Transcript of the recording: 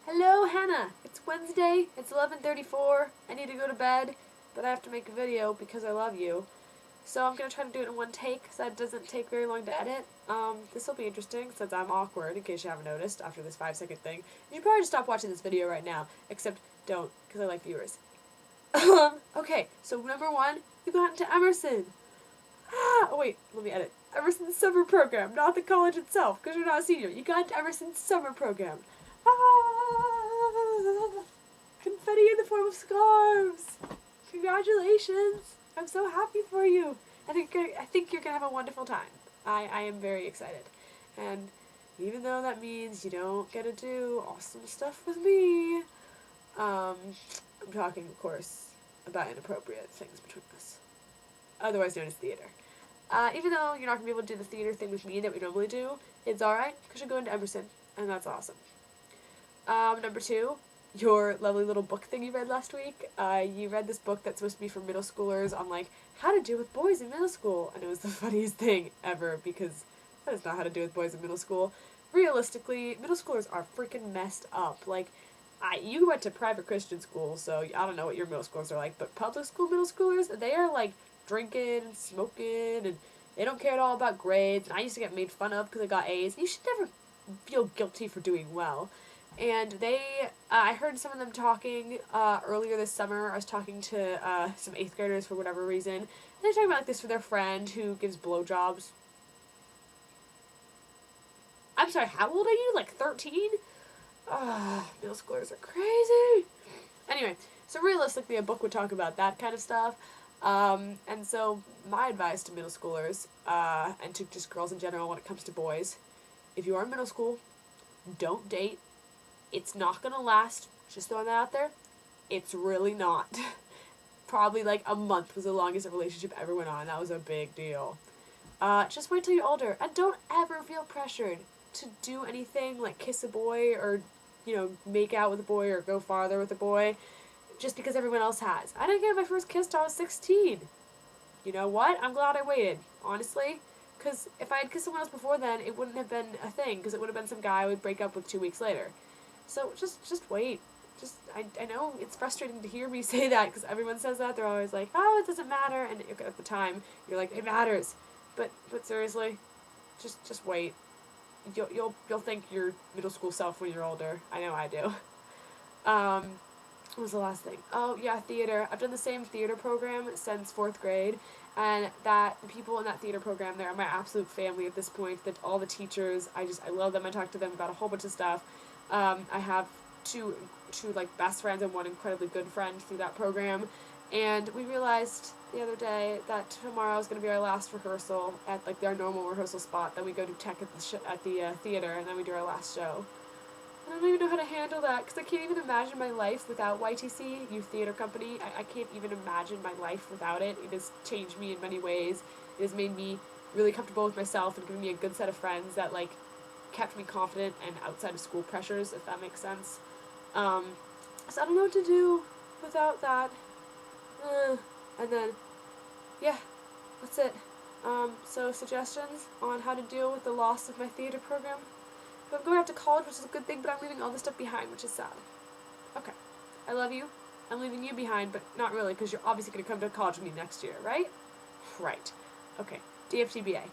Hello, Hannah. It's Wednesday. It's 11:34. I need to go to bed, but I have to make a video because I love you. So I'm going to try to do it in one take so that doesn't take very long to edit. This will be interesting since I'm awkward, in case you haven't noticed, after this 5-second thing. You should probably just stop watching this video right now, except don't, because I like viewers. Okay, so number one, you got into Emerson. Oh wait, let me edit. Emerson's summer program, not the college itself, because you're not a senior. You got into Emerson's summer program. Confetti in the form of scarves. Congratulations. I'm so happy for you. I think you're gonna have a wonderful time. I am very excited. And even though that means you don't get to do awesome stuff with me, I'm talking, of course, about inappropriate things between us. Otherwise known as theater. Even though you're not going to be able to do the theater thing with me that we normally do, it's alright, because you're going to Emerson, and that's awesome. Number two, your lovely little book thing you read last week. You read this book that's supposed to be for middle schoolers on, like, how to deal with boys in middle school, and it was the funniest thing ever, because that is not how to deal with boys in middle school. Realistically, middle schoolers are freaking messed up. Like, you went to private Christian school, so I don't know what your middle schoolers are like, but public school middle schoolers, they are, like, drinking and smoking, and they don't care at all about grades, and I used to get made fun of because I got A's. You should never feel guilty for doing well. And I heard some of them talking earlier this summer. I was talking to some 8th graders for whatever reason, and they're talking about like this for their friend who gives blowjobs. I'm sorry, how old are you? Like 13? Middle schoolers are crazy. Anyway, so realistically, a book would talk about that kind of stuff. And so my advice to middle schoolers, and to just girls in general when it comes to boys, if you are in middle school, don't date. It's not gonna last. Just throwing that out there. It's really not. Probably like a month was the longest a relationship ever went on. That was a big deal. Just wait till you're older, and don't ever feel pressured to do anything like kiss a boy or, make out with a boy or go farther with a boy just because everyone else has. I didn't get my first kiss till I was 16. You know what? I'm glad I waited, honestly. Because if I had kissed someone else before then, it wouldn't have been a thing, because it would have been some guy I would break up with 2 weeks later. So just wait. I know it's frustrating to hear me say that, because everyone says that. They're always like, oh, it doesn't matter. And at the time, you're like, it matters. But seriously, just wait. You'll think your middle school self when you're older. I know I do. What was the last thing? Oh, yeah, theater. I've done the same theater program since 4th grade, and the people in that theater program, they're my absolute family at this point. That all the teachers, I love them. I talk to them about a whole bunch of stuff. I have two like best friends and one incredibly good friend through that program, and we realized the other day that tomorrow is going to be our last rehearsal at like their normal rehearsal spot. Then we go do tech at the theater, and then we do our last show. I don't even know how to handle that, because I can't even imagine my life without YTC, Youth Theater Company. I can't even imagine my life without it. It has changed me in many ways. It has made me really comfortable with myself and given me a good set of friends that, like, kept me confident and outside of school pressures, if that makes sense. So I don't know what to do without that. And then, yeah, that's it. So suggestions on how to deal with the loss of my theater program? I'm going off to college, which is a good thing, but I'm leaving all this stuff behind, which is sad. Okay. I love you. I'm leaving you behind, but not really, because you're obviously going to come to college with me next year, right? Right. Okay. DFTBA.